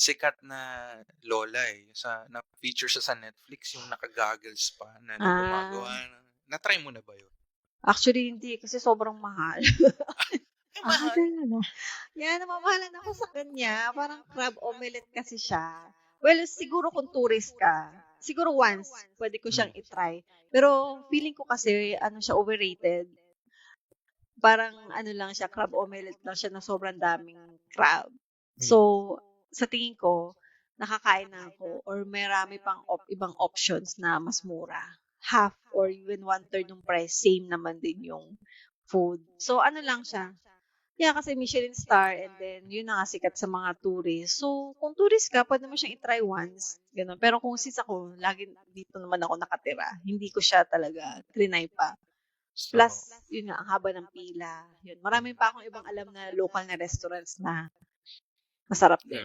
sikat na lola, sa na-feature siya sa Netflix, yung naka-goggles pa na Ah, gumagawa ng na-try mo na ba yun? actually hindi kasi sobrang mahal. Ay, mahal. Talaga? Yeah, namamahalan ako sa kanya, parang crab omelette kasi siya. Well, siguro kung tourist ka, siguro once puwede ko Hmm, siyang i-try. Pero feeling ko kasi ano siya, overrated. Parang ano lang siya, crab omelette lang siya na sobrang daming crab. So, hmm. sa tingin ko, nakakain na ako or marami pang ibang options na mas mura. Half or even one-third ng price, same naman din yung food. So, ano lang siya, yeah, kasi Michelin star and then yun na nga sikat sa mga tourist. So, kung tourist ka, puwede mo siyang i-try once, gano'n. Pero kung since ako lagi dito naman ako nakatira, hindi ko siya talaga triny pa. Plus, So, yun nga, ang haba ng pila, yun. Marami pa akong ibang alam na local na restaurants na masarap din.